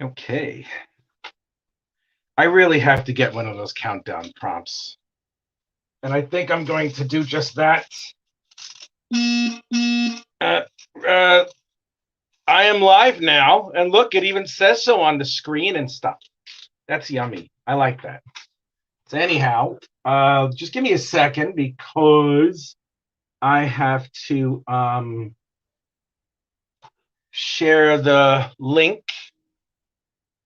Okay. I really have to get one of those countdown prompts. And I think I'm going to do just that. I am live now. And look, it even says so on the screen and stuff. That's yummy. I like that. So anyhow, just give me a second because I have to share the link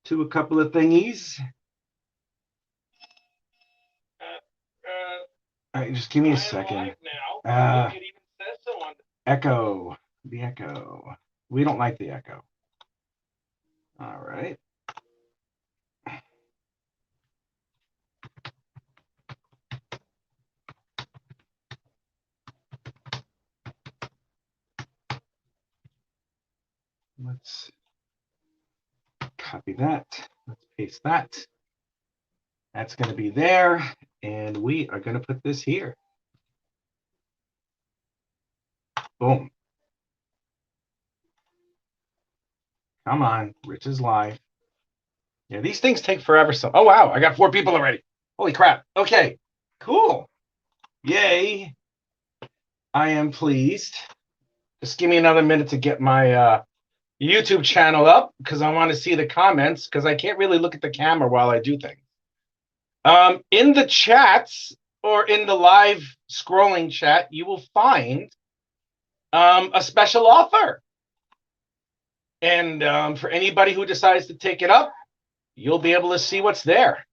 to a couple of thingies. All right, just give me a second. Echo. The echo. We don't like the echo. All right. Let's copy that. Let's paste that. That's going to be there. And we are going to put this here. Boom. Come on. Rich is live. Yeah, these things take forever. So, oh, wow. I got 4 people already. Holy crap. Okay. Cool. Yay. I am pleased. Just give me another minute to get my YouTube channel up because I want to see the comments because I can't really look at the camera while I do things. In the chats or in the live scrolling chat, you will find a special offer. And for anybody who decides to take it up, you'll be able to see what's there.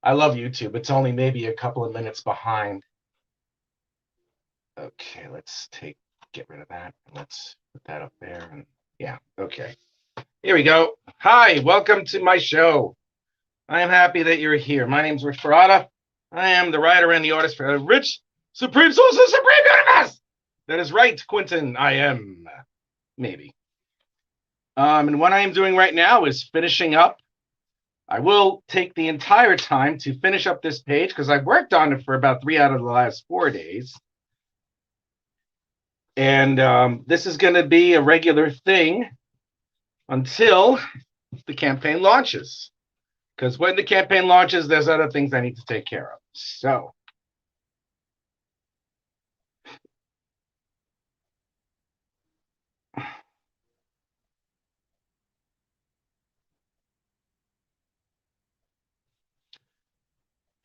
I love YouTube. It's only maybe a couple of minutes behind. Okay, let's get rid of that. Let's put that up there. And yeah, okay. Here we go. Hi, welcome to my show. I am happy that you're here. My name's Rich Ferrata. I am the writer and the artist for Rich Supreme Source of Supreme Universe. That is right, Quentin. I am. Maybe. And what I am doing right now is finishing up. I will take the entire time to finish up this page because I've worked on it for about 3 out of the last 4 days. And this is going to be a regular thing until the campaign launches. Because when the campaign launches, there's other things I need to take care of. So.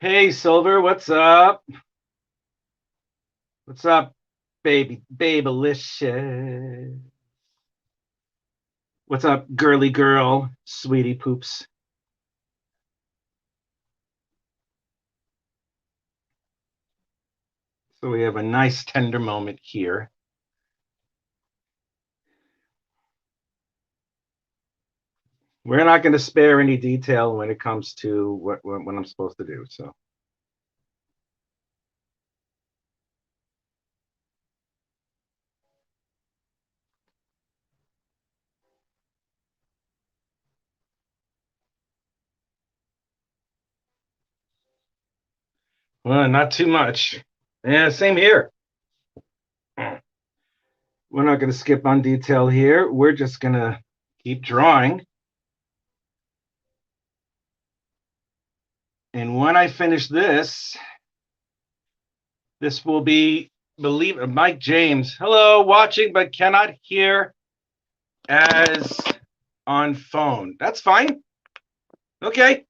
Hey, Silver, what's up? What's up, babylicious? What's up, girly girl, sweetie poops? So we have a nice tender moment here. We're not going to spare any detail when it comes to what I'm supposed to do. So. Well, not too much. Yeah, same here. We're not going to skip on detail here. We're just going to keep drawing. And when I finish this, this will be, Mike James. Hello, watching but cannot hear as on phone. That's fine. Okay,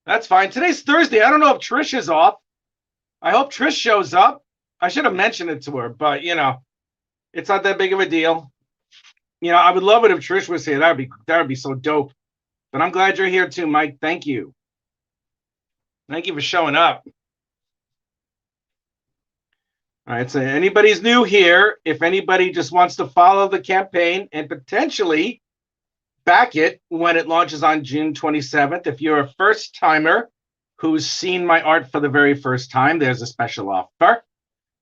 that's fine. Today's Thursday. I don't know if Trish is off. I hope Trish shows up. I should have mentioned it to her, but, you know, it's not that big of a deal. You know, I would love it if Trish was here. That would be so dope. But I'm glad you're here too, Mike. Thank you. Thank you for showing up. All right, so anybody's new here, if anybody just wants to follow the campaign and potentially back it when it launches on June 27th, if you're a first-timer who's seen my art for the very first time, there's a special offer.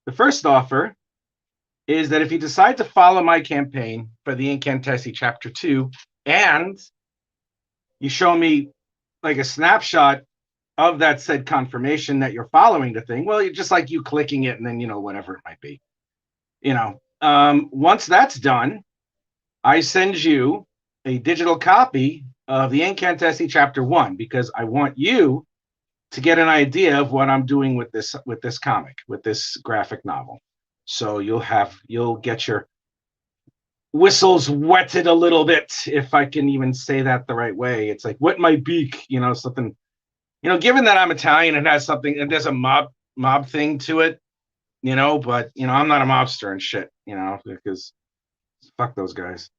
The first offer is that if you decide to follow my campaign for the Incantesi Chapter 2 and you show me like a snapshot of that said confirmation that you're following the thing, well, just like you clicking it and then, you know, whatever it might be. You know, once that's done, I send you a digital copy of the Incantesi Chapter 1 because I want you to get an idea of what I'm doing with this comic, with this graphic novel. So you'll get your whistles wetted a little bit, if I can even say that the right way. It's like wet my beak, something. Given that I'm Italian, it has something, and there's a mob thing to it, but I'm not a mobster and shit, because fuck those guys.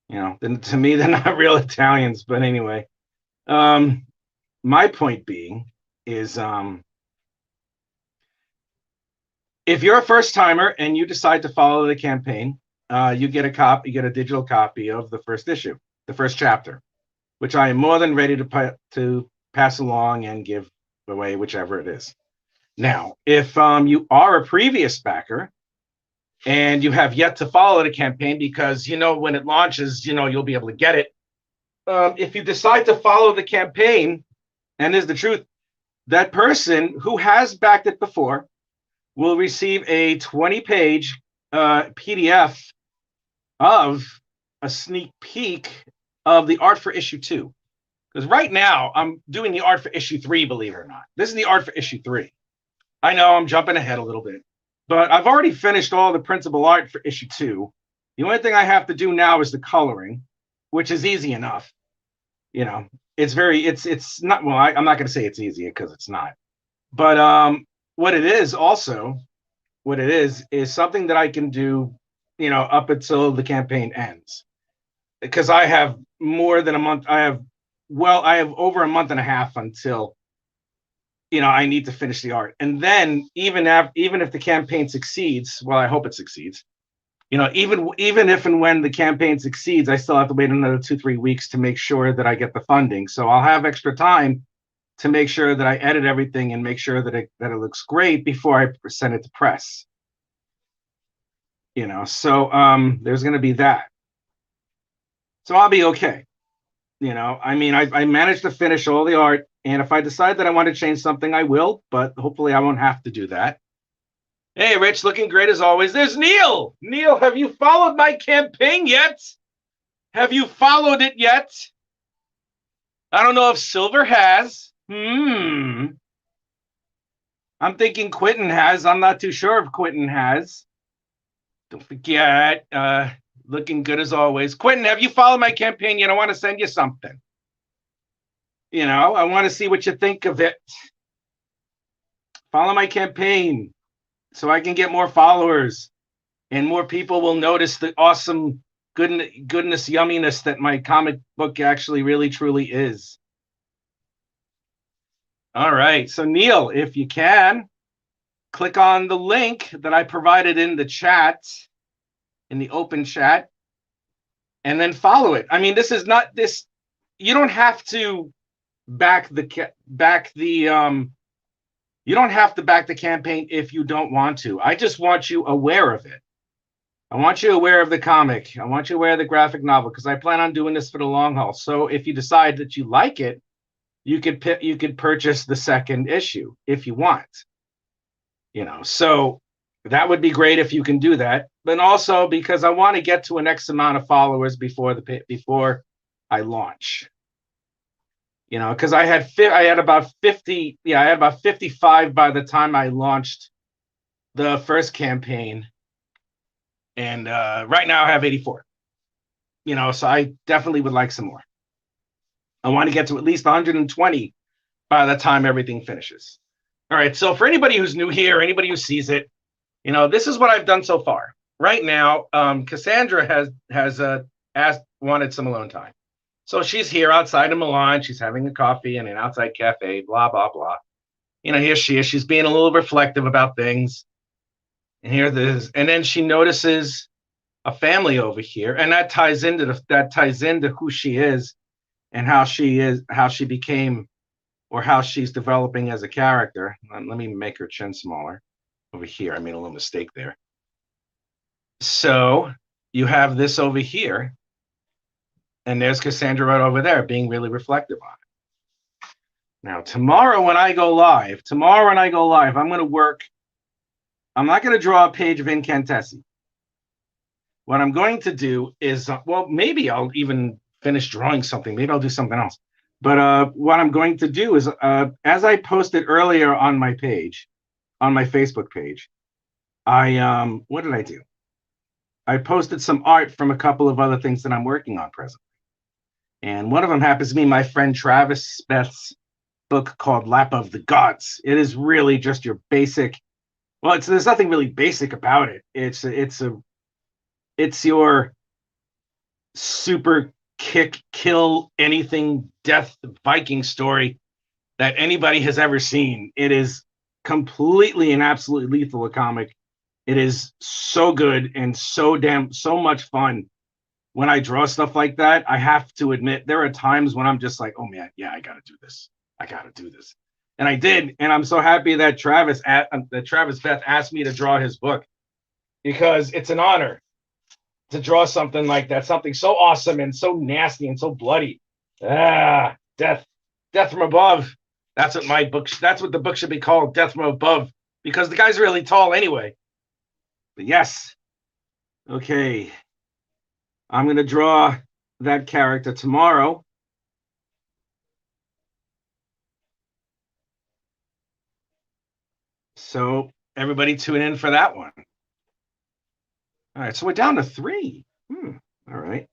Then to me they're not real Italians. But anyway, my point being is if you're a first timer and you decide to follow the campaign, you get a digital copy of the first issue, the first chapter, which I am more than ready to pass along and give away, whichever it is. Now, if you are a previous backer and you have yet to follow the campaign because, when it launches, you'll be able to get it. If you decide to follow the campaign, and is the truth, that person who has backed it before will receive a 20-page PDF of a sneak peek of the art for issue 2. Because right now I'm doing the art for issue 3, believe it or not. This is the art for issue 3. I know I'm jumping ahead a little bit, but I've already finished all the principal art for issue 2. The only thing I have to do now is the coloring, which is easy enough. It's not, well, I'm not going to say it's easy because it's not. But what it is something that I can do, up until the campaign ends. Because I have more than a month. I have over a month and a half until, I need to finish the art. And then even if the campaign succeeds, well, I hope it succeeds. Even if and when the campaign succeeds, I still have to wait another 2-3 weeks to make sure that I get the funding. So I'll have extra time to make sure that I edit everything and make sure that it looks great before I send it to press. So there's going to be that. So I'll be okay. I managed to finish all the art, and if I decide that I want to change something, I will, but hopefully I won't have to do that. Hey, Rich, looking great as always. There's Neil. Neil, have you followed my campaign yet? Have you followed it yet? I don't know if Silver has. I'm thinking Quentin has. I'm not too sure if Quentin has. Don't forget, looking good as always. Quentin, have you followed my campaign yet? I want to send you something. I want to see what you think of it. Follow my campaign so I can get more followers and more people will notice the awesome goodness, yumminess that my comic book actually really truly is. All right. So Neil, if you can, click on the link that I provided in the chat, in the open chat, and then follow it. I mean, this is not this. You don't have to back the you don't have to back the campaign if you don't want to. I just want you aware of it. I want you aware of the comic. I want you aware of the graphic novel because I plan on doing this for the long haul. So if you decide that you like it, you could purchase the second issue if you want. So that would be great if you can do that. But also because I want to get to an X amount of followers before I launch. Because I had about 50. Yeah, I had about 55 by the time I launched the first campaign, and right now I have 84. So I definitely would like some more. I want to get to at least 120 by the time everything finishes. All right. So for anybody who's new here, anybody who sees it, this is what I've done so far. Right now, Cassandra has wanted some alone time. So she's here outside of Milan. She's having a coffee in an outside cafe, blah, blah, blah. Here she is. She's being a little reflective about things. And here this, and then she notices a family over here. And that ties into who she is and how she became, or how she's developing as a character. Let me make her chin smaller over here. I made a little mistake there. So you have this over here. And there's Cassandra right over there being really reflective on it. Now, tomorrow when I go live, I'm going to work. I'm not going to draw a page of Incantesi. What I'm going to do is, maybe I'll even finish drawing something. Maybe I'll do something else. But what I'm going to do is, as I posted earlier on my page, on my Facebook page, what did I do? I posted some art from a couple of other things that I'm working on presently. And one of them happens to be my friend Travis Beth's book called Lap of the Gods. It is really just your basic. Well, there's nothing really basic about it. It's your super kick, kill anything, death Viking story that anybody has ever seen. It is completely and absolutely lethal a comic. It is so good and so much fun. When I draw stuff like that, I have to admit there are times when I'm just like, oh man, yeah, I gotta do this. And I did, and I'm so happy that Travis Beth asked me to draw his book, because it's an honor to draw something like that, something so awesome and so nasty and so bloody. Death from above. That's what the book should be called, Death from Above, because the guy's really tall anyway. But yes, okay, I'm gonna draw that character tomorrow. So everybody tune in for that one. All right, so we're down to 3. All right.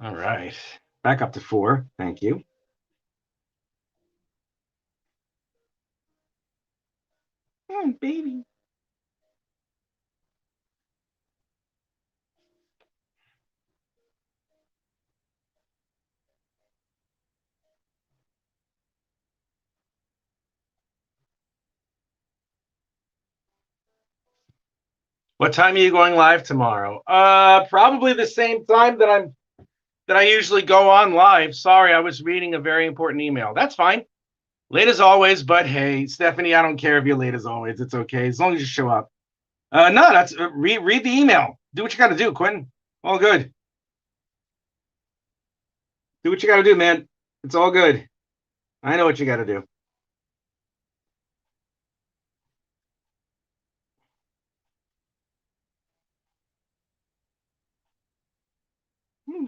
All right. Back up to 4. Thank you. Baby. What time are you going live tomorrow? Probably the same time that I usually go on live. Sorry, I was reading a very important email. That's fine. Late as always, but hey, Stephanie, I don't care if you're late as always. It's okay, as long as you show up. No, that's read the email. Do what you got to do, Quentin. All good. Do what you got to do, man. It's all good. I know what you got to do.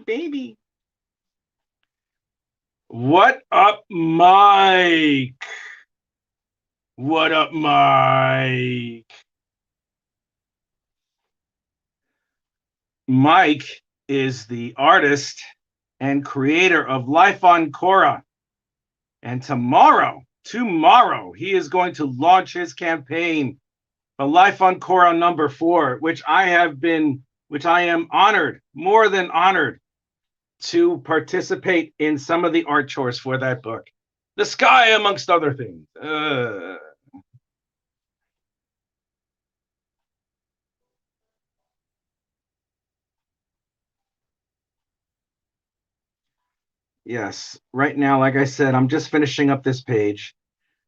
Baby. What up, Mike? What up, Mike? Mike is the artist and creator of Life on Korra. And tomorrow, he is going to launch his campaign for Life on Korra number 4, which I am honored, more than honored, to participate in some of the art chores for that book. The sky, amongst other things. Yes, right now, like I said, I'm just finishing up this page.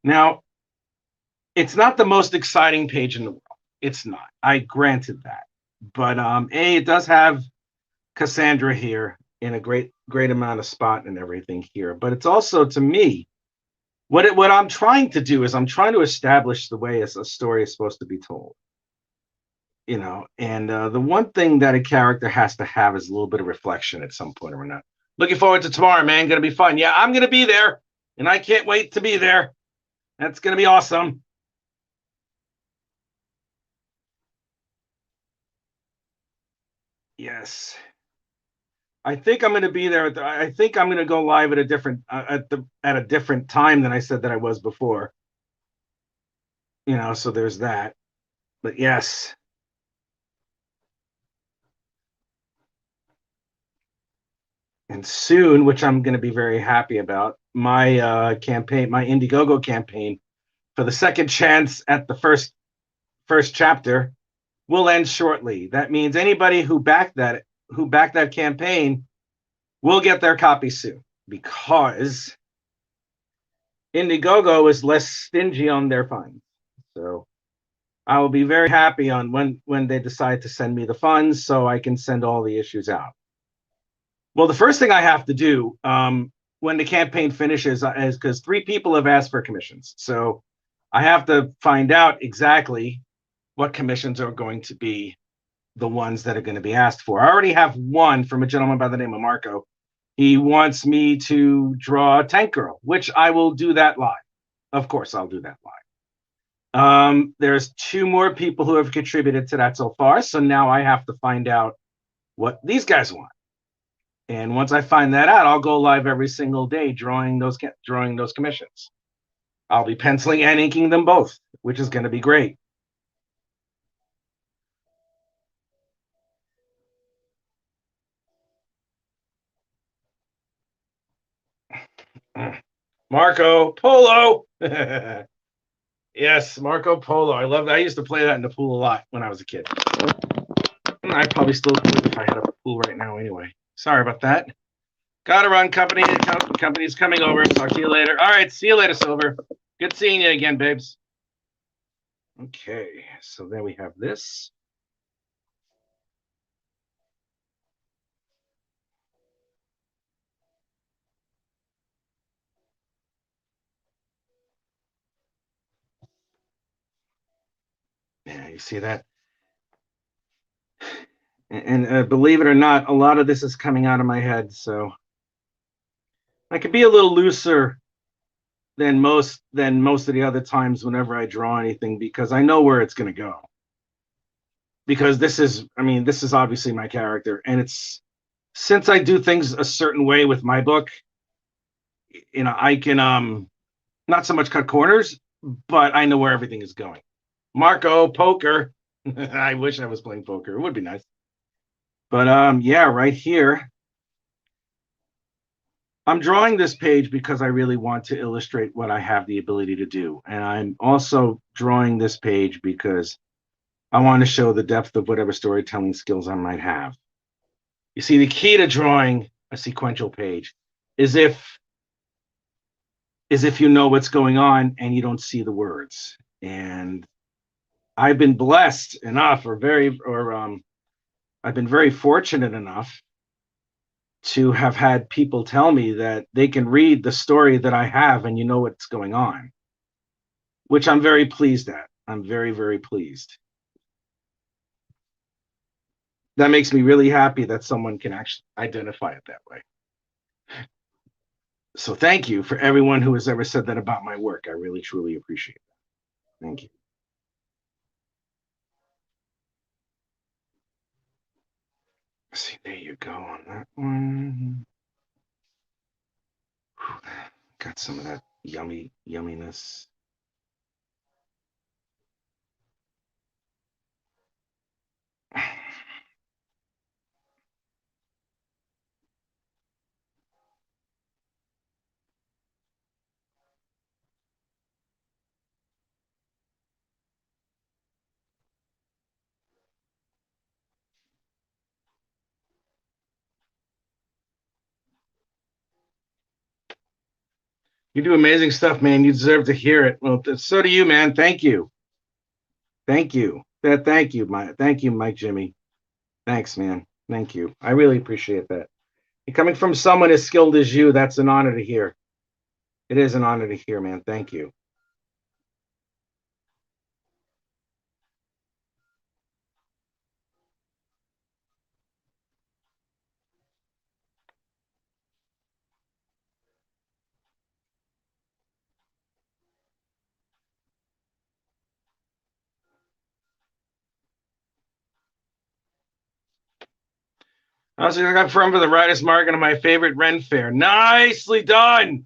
Now, it's not the most exciting page in the world. It's not. I granted that. But it does have Cassandra here in a great amount of spot and everything here. But it's also, to me, what I'm trying to do is I'm trying to establish the way a story is supposed to be told. You know, and the one thing that a character has to have is a little bit of reflection at some point or another. Looking forward to tomorrow, man. Gonna be fun. Yeah, I'm gonna be there, and I can't wait to be there. That's gonna be awesome. Yes. I think I'm going to be there. I think I'm going to go live at a different at a different time than I said that I was before. You know, so there's that. But yes. And soon, which I'm going to be very happy about, my campaign, my Indiegogo campaign for the second chance at the first chapter will end shortly. That means anybody who backed that campaign will get their copy soon, because Indiegogo is less stingy on their funds. So I will be very happy on when they decide to send me the funds so I can send all the issues out. Well, the first thing I have to do when the campaign finishes is because 3 people have asked for commissions. So I have to find out exactly what commissions are going to be the ones that are going to be asked for. I already have one from a gentleman by the name of Marco. He wants me to draw a Tank Girl, which I will do that live. Of course, I'll do that live. There's 2 more people who have contributed to that so far. So now I have to find out what these guys want. And once I find that out, I'll go live every single day drawing those commissions. I'll be penciling and inking them both, which is going to be great. Marco Polo. Yes, Marco Polo. I love that. I used to play that in the pool a lot when I was a kid. I probably still would if I had a pool right now anyway. Sorry about that. Gotta run, company. Company's coming over. Talk to you later. All right, see you later, Silver. Good seeing you again, babes. Okay, so then we have this. Yeah, you see that? And believe it or not, a lot of this is coming out of my head, so I could be a little looser than most of the other times whenever I draw anything because I know where it's going to go. Because this is obviously my character, and it's since I do things a certain way with my book, I can not so much cut corners, but I know where everything is going. Marco, poker. I wish I was playing poker. It would be nice. But yeah, right here. I'm drawing this page because I really want to illustrate what I have the ability to do. And I'm also drawing this page because I want to show the depth of whatever storytelling skills I might have. You see, the key to drawing a sequential page is if you know what's going on and you don't see the words. And I've been blessed enough I've been very fortunate enough to have had people tell me that they can read the story that I have and you know what's going on, which I'm very pleased at. I'm very, very pleased. That makes me really happy that someone can actually identify it that way. So thank you for everyone who has ever said that about my work. I really, truly appreciate that. Thank you. See, there you go on that one. Got some of that yumminess. You do amazing stuff, man. You deserve to hear it. Well, so do you, man. Thank you. Thank you. Thank you, Mike Jimmy. Thanks, man. Thank you. I really appreciate that. And coming from someone as skilled as you, that's an honor to hear. It is an honor to hear, man. Thank you. I also got from for the Writers Market of my favorite Ren Fair. Nicely done.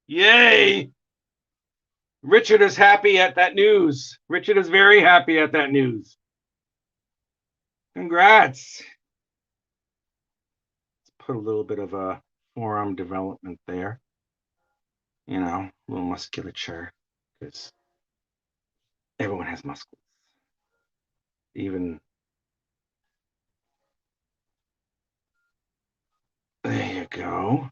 Yay. Richard is happy at that news. Richard is very happy at that news. Congrats. Let's put a little bit of a forearm development there. A little musculature because everyone has muscles. Even there you go.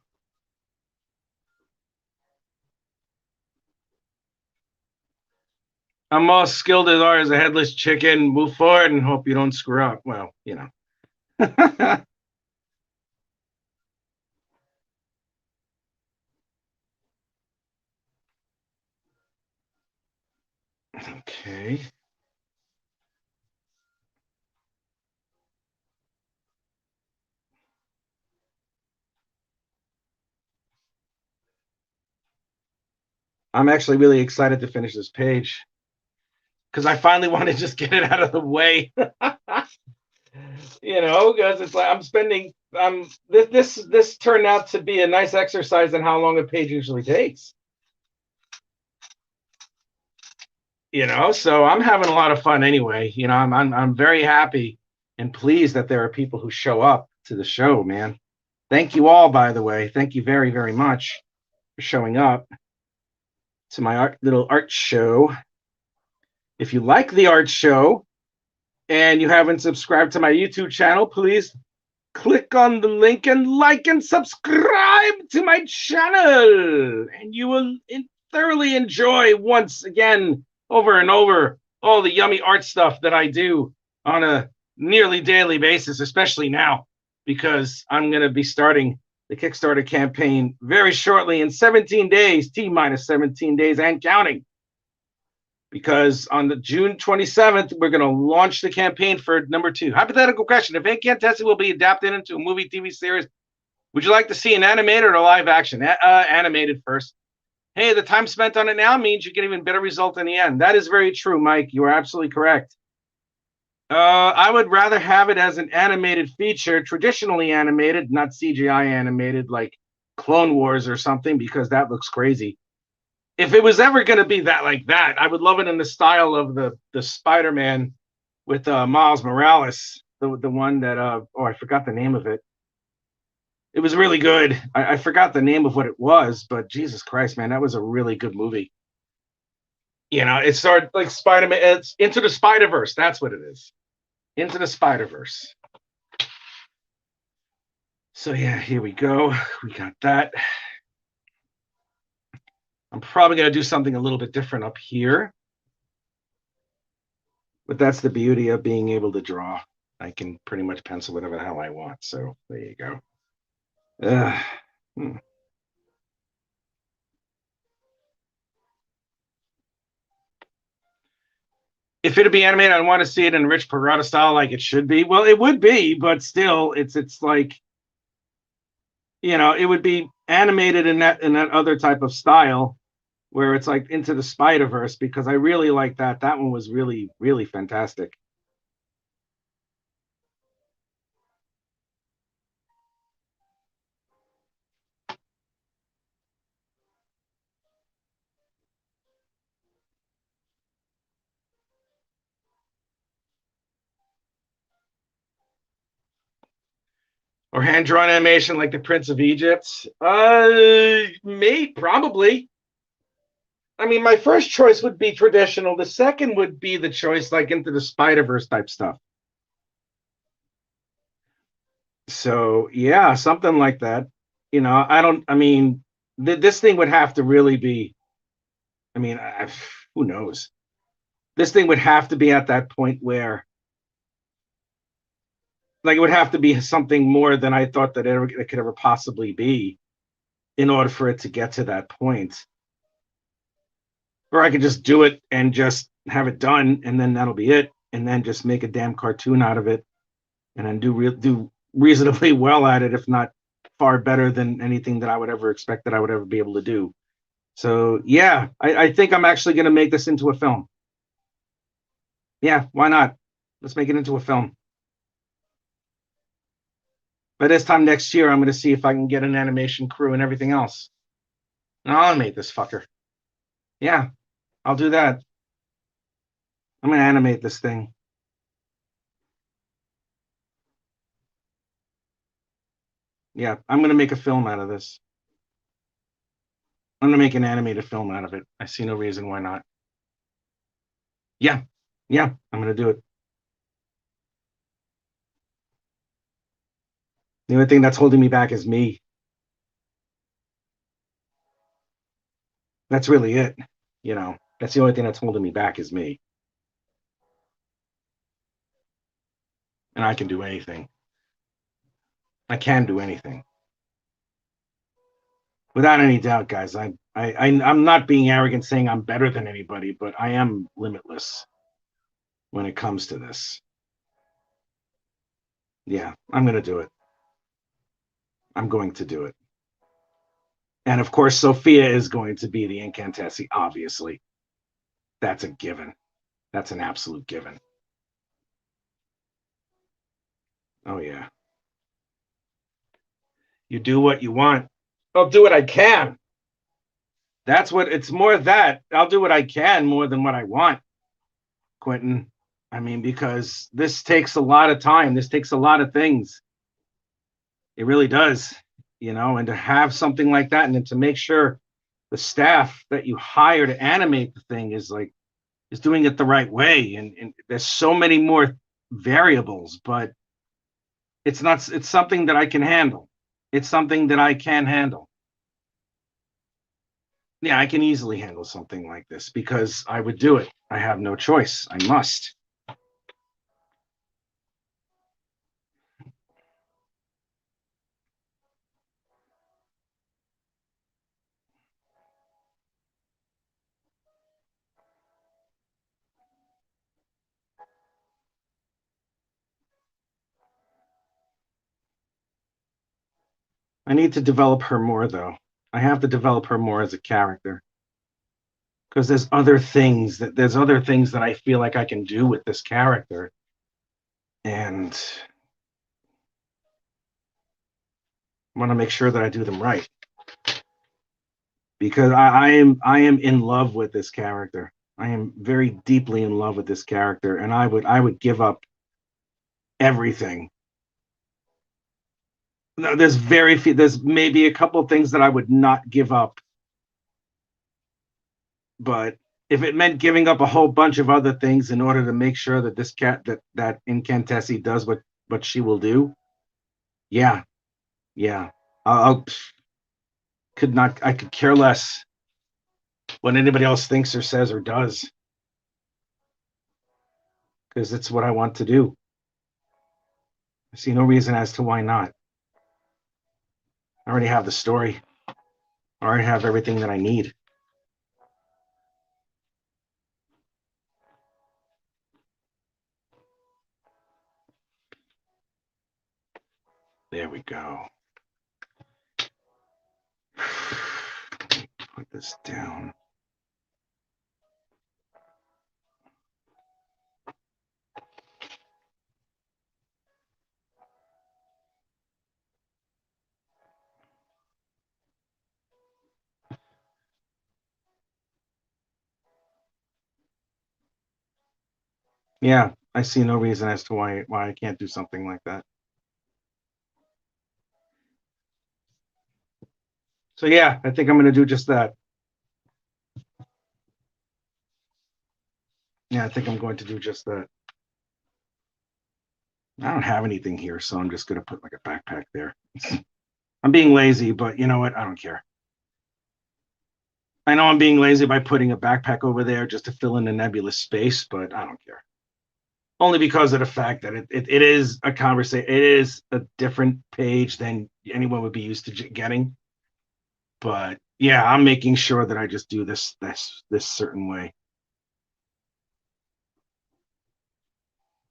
I'm most skilled as art as a headless chicken. Move forward and hope you don't screw up. Well, you know. Okay. I'm actually really excited to finish this page because I finally want to just get it out of the way. Because it's like I'm spending. This turned out to be a nice exercise in how long a page usually takes. So I'm having a lot of fun anyway. I'm very happy and pleased that there are people who show up to the show, man. Thank you all, by the way. Thank you very, very much for showing up to my little art show. If you like the art show and you haven't subscribed to my YouTube channel, please click on the link and like and subscribe to my channel. And you will thoroughly enjoy, once again, over and over, all the yummy art stuff that I do on a nearly daily basis, especially now, because I'm going to be starting the Kickstarter campaign very shortly in 17 days, T minus 17 days and counting. Because on the June 27th, we're going to launch the campaign for number 2. Hypothetical question. If Incantesi will be adapted into a movie, TV series, would you like to see an animated or live action? Animated first. Hey, the time spent on it now means you get even better result in the end. That is very true, Mike. You are absolutely correct. I would rather have it as an animated feature, traditionally animated, not CGI animated like Clone Wars or something, because that looks crazy. If it was ever going to be that like that, I would love it in the style of the Spider-Man with Miles Morales, the one that I forgot the name of it. It was really good. I forgot the name of what it was, but Jesus Christ, man, that was a really good movie. It started like Spider-Man. It's Into the Spider-Verse. That's what it is. Into the Spider-Verse. So yeah, here we go. We got that. I'm probably going to do something a little bit different up here. But that's the beauty of being able to draw. I can pretty much pencil whatever the hell I want. So there you go. Hmm. If it'd be animated, I want to see it in Rich Parada style like it should be. Well, it would be, but still, it's like, it would be animated in that other type of style where it's like Into the Spider-Verse, because I really like that. That one was really, really fantastic. Or hand drawn animation like the Prince of Egypt. Probably. I mean, my first choice would be traditional. The second would be the choice like Into the Spider-Verse type stuff. So yeah, something like that. I mean, this thing would have to really be, I mean, who knows? This thing would have to be at that point where, like, it would have to be something more than I thought that it could ever possibly be in order for it to get to that point. Or I could just do it and just have it done, and then that'll be it, and then just make a damn cartoon out of it, and then do reasonably well at it, if not far better than anything that I would ever expect that I would ever be able to do. So yeah, I think I'm actually going to make this into a film. Yeah, why not? Let's make it into a film. By this time next year, I'm going to see if I can get an animation crew and everything else. And I'll animate this fucker. Yeah, I'll do that. I'm going to animate this thing. Yeah, I'm going to make a film out of this. I'm going to make an animated film out of it. I see no reason why not. Yeah, yeah, I'm going to do it. The only thing that's holding me back is me. That's really it, you know. That's the only thing that's holding me back is me. And I can do anything. I can do anything. Without any doubt, guys. I'm not being arrogant saying I'm better than anybody, but I am limitless when it comes to this. Yeah, I'm going to do it. I'm going to do it. And of course, Sophia is going to be the Incantesi, obviously. That's a given. That's an absolute given. Oh, yeah. You do what you want. I'll do what I can. That's what it's more that I'll do what I can more than what I want, Quentin. I mean, because this takes a lot of time. This takes a lot of things. It really does, and to have something like that and then to make sure the staff that you hire to animate the thing is doing it the right way. And there's so many more variables, but it's something that I can handle. It's something that I can handle. Yeah, I can easily handle something like this because I would do it. I have no choice. I must. I need to develop her more, though. I have to develop her more as a character because there's other things that I feel like I can do with this character, and I want to make sure that I do them right because I am in love with this character. I am very deeply in love with this character, and I would give up everything. No, there's very few. There's maybe a couple of things that I would not give up, but if it meant giving up a whole bunch of other things in order to make sure that this cat that Incantesi does what she will do, yeah, yeah, I'll could not. I could care less what anybody else thinks or says or does because it's what I want to do. I see no reason as to why not. I already have the story. I already have everything that I need. There we go. Put this down. Yeah, I see no reason as to why I can't do something like that. So yeah, I think I'm going to do just that. Yeah, I think I'm going to do just that. I don't have anything here, so I'm just going to put like a backpack there. I'm being lazy, but you know what? I don't care. I know I'm being lazy by putting a backpack over there just to fill in a nebulous space, but I don't care. Only because of the fact that it is a conversation. It is a different page than anyone would be used to getting. But yeah, I'm making sure that I just do this certain way.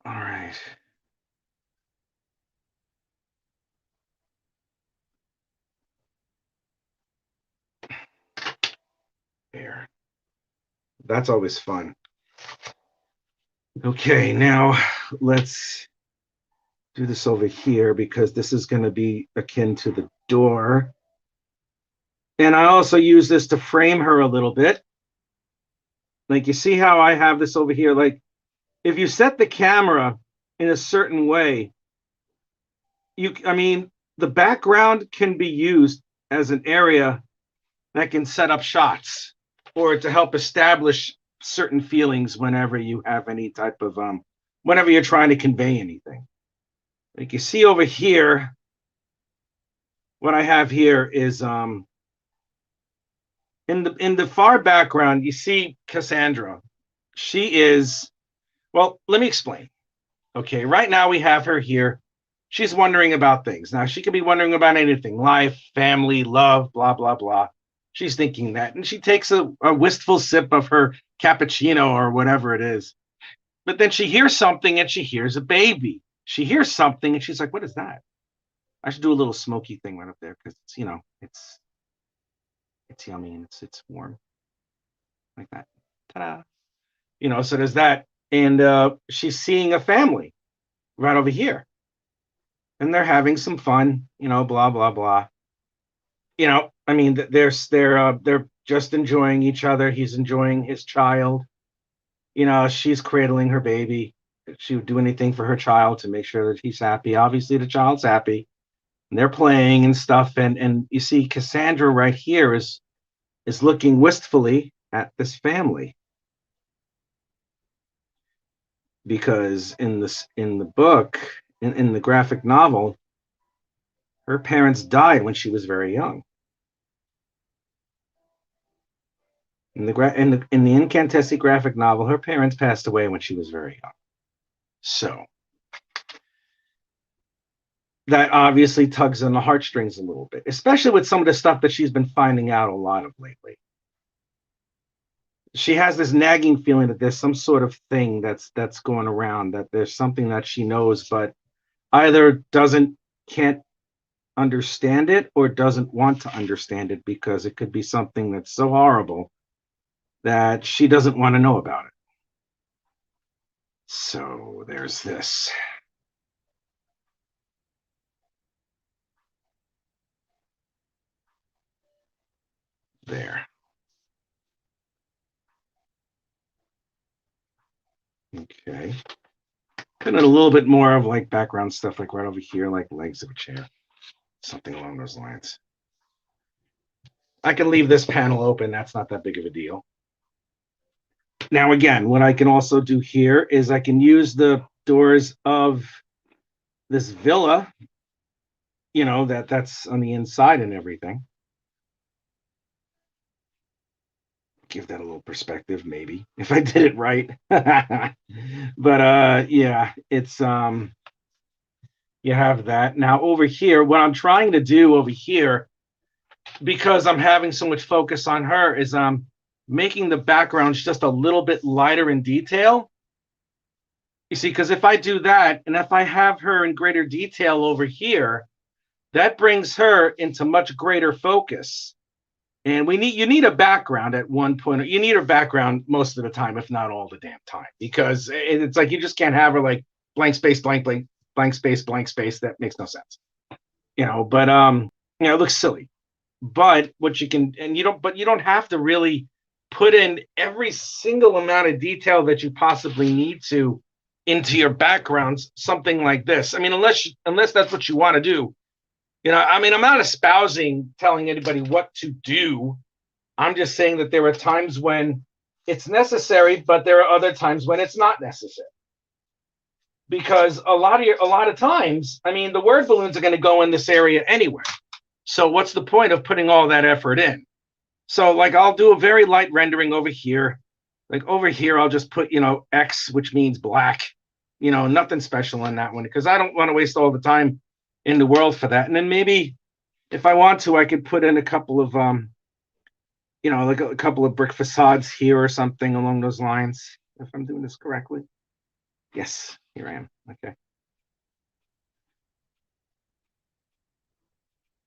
All right. There. That's always fun. Okay, now let's do this over here because this is going to be akin to the door. And I also use this to frame her a little bit. Like you see how I have this over here? Like if you set the camera in a certain way, I mean, the background can be used as an area that can set up shots or to help establish certain feelings whenever you have any type of whenever you're trying to convey anything. Like you see over here, what I have here is In the far background, you see Cassandra. She is, well, let me explain. Okay, right now we have her here. She's wondering about things. Now, she could be wondering about anything: life, family, love, blah, blah, blah. She's thinking that. And she takes a wistful sip of her cappuccino or whatever it is. But then she hears something and she hears a baby. She hears something and she's like, what is that? I should do a little smoky thing right up there because it's yummy and it's warm like that. Ta-da. So there's that. And she's seeing a family right over here. And they're having some fun, blah, blah, blah. I mean, they're just enjoying each other. He's enjoying his child. She's cradling her baby. She would do anything for her child to make sure that he's happy. Obviously, the child's happy. And they're playing and stuff. And you see Cassandra right here is looking wistfully at this family. Because in the book, in the graphic novel, her parents died when she was very young. In the Incantesi graphic novel, her parents passed away when she was very young. So that obviously tugs on the heartstrings a little bit, especially with some of the stuff that she's been finding out a lot of lately. She has this nagging feeling that there's some sort of thing that's going around, that there's something that she knows, but either can't understand it or doesn't want to understand it, because it could be something that's so horrible that she doesn't want to know about it. So there's this. There. Okay. Putting a little bit more of like background stuff, like right over here, like legs of a chair, something along those lines. I can leave this panel open. That's not that big of a deal. Now, again, what I can also do here is I can use the doors of this villa, that's on the inside and everything. Give that a little perspective, maybe, if I did it right. But yeah, it's you have that. Now over here, what I'm trying to do over here, because I'm having so much focus on her, is making the backgrounds just a little bit lighter in detail. You see, because if I do that, and if I have her in greater detail over here, that brings her into much greater focus. And you need a background at one point. You need a background most of the time, if not all the damn time, because it's like you just can't have her like blank space, blank, blank, blank space, blank space. That makes no sense. But it looks silly. But what you can, and you don't have to really put in every single amount of detail that you possibly need to into your backgrounds, something like this. I mean, unless that's what you want to do. I mean, I'm not espousing telling anybody what to do. I'm just saying that there are times when it's necessary, but there are other times when it's not necessary. Because a lot of times, I mean, the word balloons are going to go in this area anyway. So what's the point of putting all that effort in? So like I'll do a very light rendering over here. Like over here, I'll just put, X, which means black. Nothing special on that one, because I don't want to waste all the time in the world for that. And then maybe if I want to, I could put in a couple of like a couple of brick facades here or something along those lines, if I'm doing this correctly. Yes, here I am. Okay.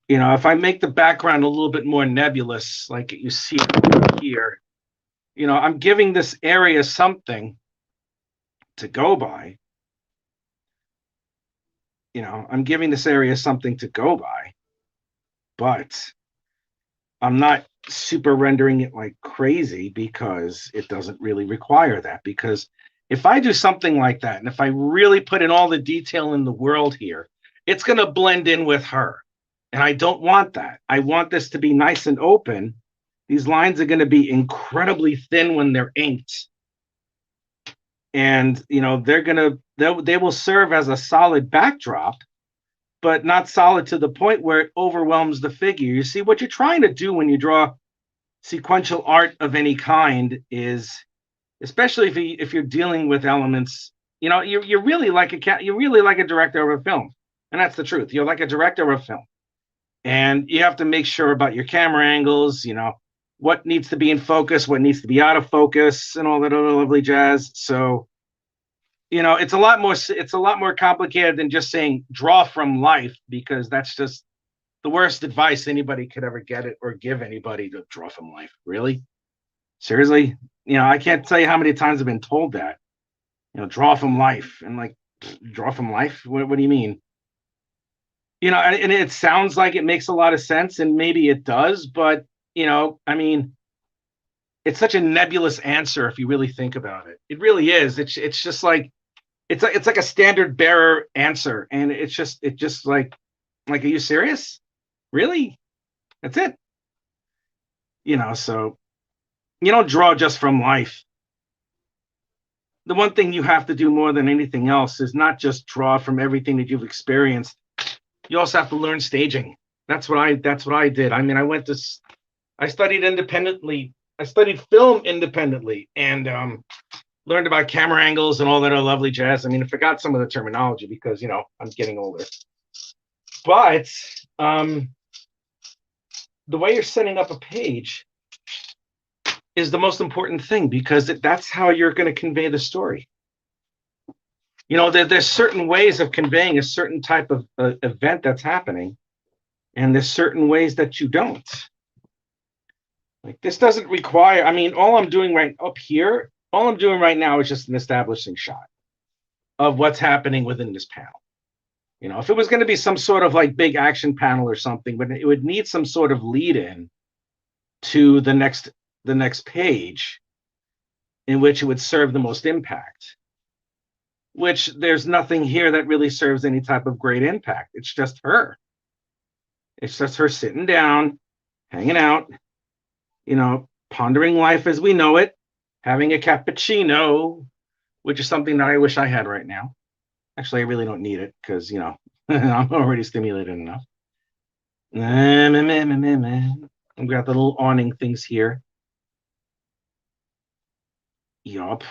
If I make the background a little bit more nebulous, like you see here, I'm giving this area something to go by. I'm giving this area something to go by, but I'm not super rendering it like crazy, because it doesn't really require that. Because if I do something like that, and if I really put in all the detail in the world here, it's going to blend in with her. And I don't want that. I want this to be nice and open. These lines are going to be incredibly thin when they're inked. And, they will serve as a solid backdrop, but not solid to the point where it overwhelms the figure. You see, what you're trying to do when you draw sequential art of any kind is, especially if you're dealing with elements, you're really like a director of a film, and that's the truth. You're like a director of a film, and you have to make sure about your camera angles, what needs to be in focus, what needs to be out of focus, and all that other lovely jazz. So, it's a lot more complicated than just saying draw from life, because that's just the worst advice anybody could ever get it or give anybody, to draw from life. Really? Seriously? I can't tell you how many times I've been told that. Draw from life. And like, draw from life? What do you mean? And it sounds like it makes a lot of sense, and maybe it does, but I mean, it's such a nebulous answer if you really think about it. It really is. It's just like it's like a standard bearer answer, and it's just like are you serious? Really? That's it. So you don't draw just from life. The one thing you have to do more than anything else is not just draw from everything that you've experienced. You also have to learn staging. That's what I did. I mean, I studied independently. I studied film independently, and learned about camera angles and all that other lovely jazz. I mean, I forgot some of the terminology because I'm getting older. But the way you're setting up a page is the most important thing, because that's how you're going to convey the story. There's certain ways of conveying a certain type of event that's happening, and there's certain ways that you don't. Like, this doesn't require, I mean, all I'm doing right now is just an establishing shot of what's happening within this panel. If it was going to be some sort of like big action panel or something, but it would need some sort of lead in to the next page in which it would serve the most impact, which there's nothing here that really serves any type of great impact. It's just her. It's just her sitting down, hanging out, pondering life as we know it, having a cappuccino, which is something that I wish I had right now. Actually, I really don't need it because, I'm already stimulated enough. I've got the little awning things here. Yup.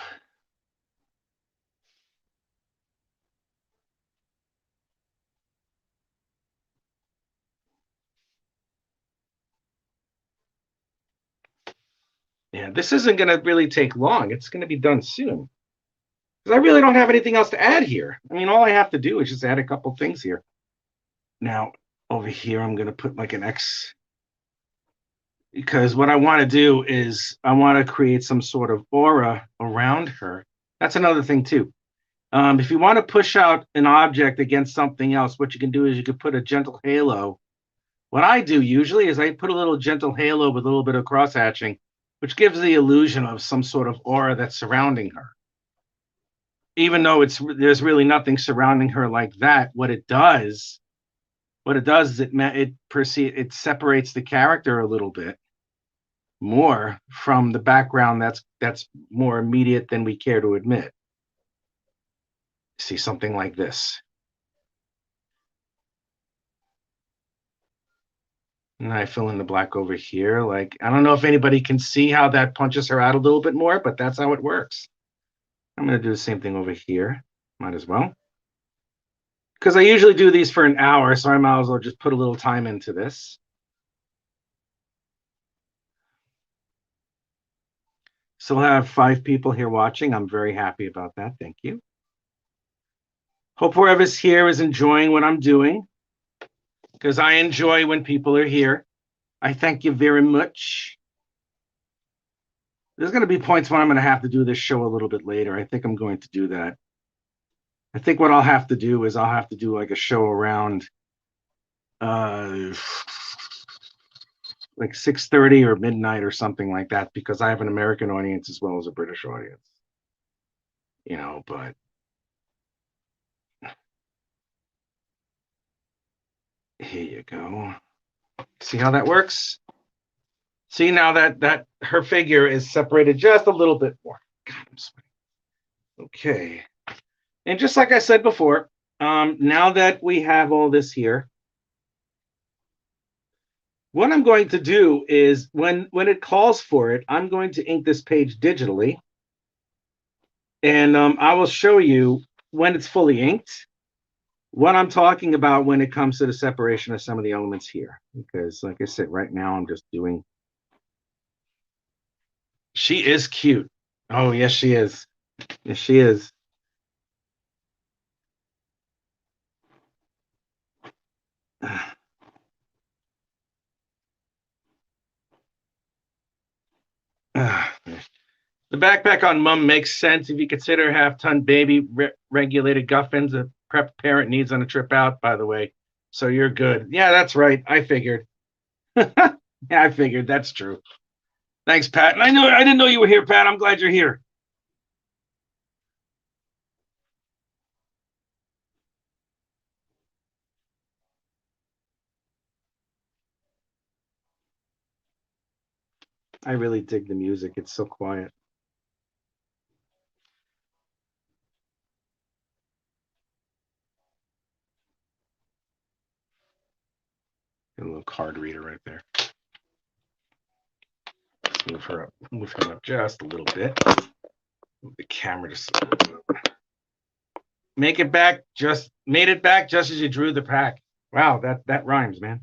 Yeah, this isn't going to really take long. It's going to be done soon. Because I really don't have anything else to add here. I mean, all I have to do is just add a couple things here. Now, over here, I'm going to put like an X, because what I want to do is I want to create some sort of aura around her. That's another thing too. If you want to push out an object against something else, what you can do is you can put a gentle halo. What I do usually is I put a little gentle halo with a little bit of cross hatching, which gives the illusion of some sort of aura that's surrounding her. Even though there's really nothing surrounding her like that, what it does is it separates the character a little bit more from the background that's more immediate than we care to admit. See, something like this. And I fill in the black over here. Like, I don't know if anybody can see how that punches her out a little bit more, but that's how it works. I'm going to do the same thing over here. Might as well. Because I usually do these for an hour, so I might as well just put a little time into this. Still have 5 people here watching. I'm very happy about that. Thank you. Hope whoever's here is enjoying what I'm doing, because I enjoy when people are here. I thank you very much. There's going to be points when I'm going to have to do this show a little bit later. I think I'm going to do that. I think what I'll have to do is I'll have to do like a show around like 6:30 or midnight or something like that, because I have an American audience as well as a British audience. But here you go. See how that works? See, now that her figure is separated just a little bit more. God, I'm sweating. Okay. And just like I said before, now that we have all this here, What I'm going to do is when it calls for it, I'm going to ink this page digitally, and I will show you when it's fully inked what I'm talking about when it comes to the separation of some of the elements here. Because, like I said, right now I'm just doing. She is cute. Oh yes, she is. Yes, she is. The backpack on Mum makes sense if you consider half-ton baby regulated guffins a prep parent needs on a trip out, by the way. So you're good. Yeah, that's right. I figured. Yeah, I figured. That's true. Thanks, Pat. And I didn't know you were here, Pat. I'm glad you're here. I really dig the music. It's so quiet. A little card reader right there. Let's move her up. Move him up just a little bit. Move the camera just make it back. Just made it back just as you drew the pack. Wow, that rhymes, man.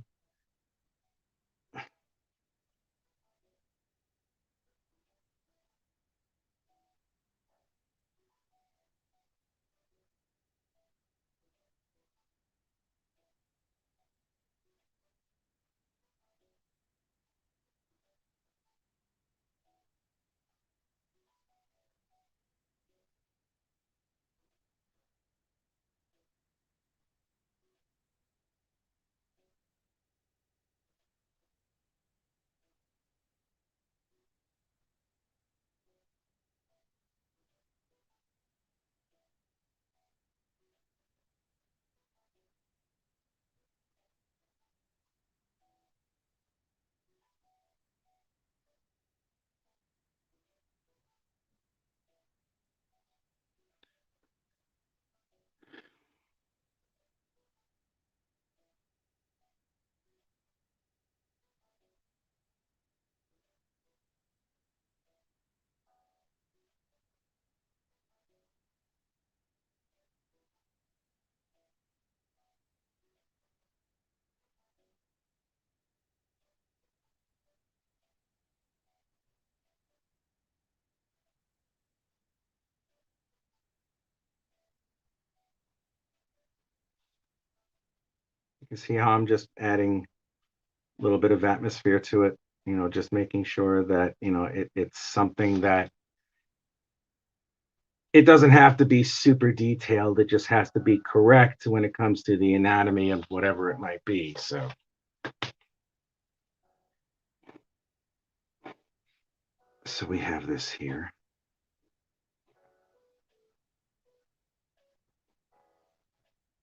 You can see how I'm just adding a little bit of atmosphere to it. Just making sure that it's something that it doesn't have to be super detailed. It just has to be correct when it comes to the anatomy of whatever it might be. So we have this here.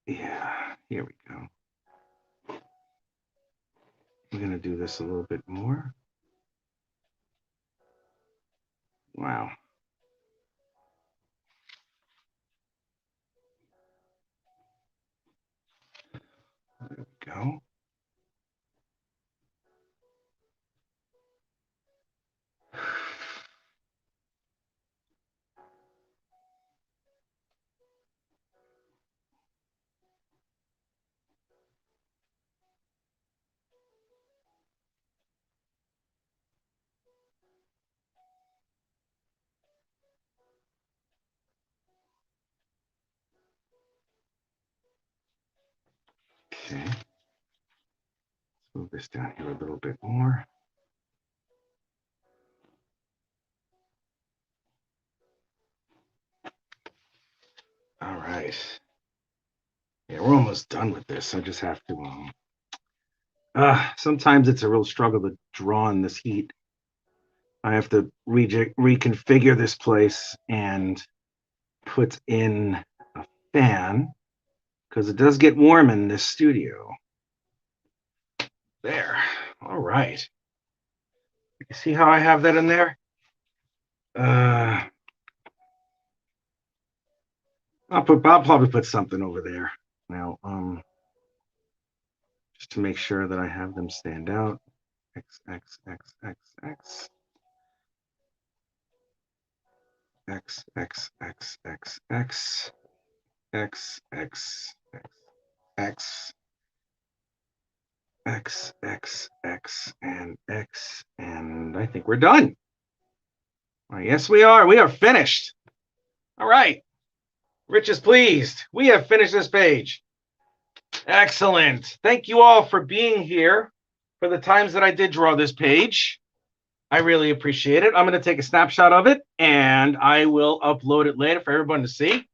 Yeah, here we go. We're going to do this a little bit more. Wow. There we go. Okay. Let's move this down here a little bit more. All right. Yeah, we're almost done with this. I just have to sometimes it's a real struggle to draw in this heat. I have to reconfigure this place and put in a fan because it does get warm in this studio. There. All right. You see how I have that in there? Uh, I'll probably put something over there now. Just to make sure that I have them stand out. X, X, X, X, X. X, X, X, X, X. X, X, X, X, X, X, and X, and I think we're done. Well, yes, we are. We are finished. All right. Rich is pleased. We have finished this page. Excellent. Thank you all for being here for the times that I did draw this page. I really appreciate it. I'm going to take a snapshot of it, and I will upload it later for everyone to see.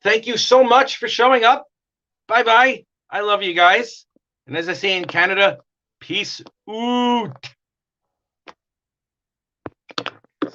Thank you so much for showing up. Bye-bye. I love you guys. And as I say in Canada, peace out.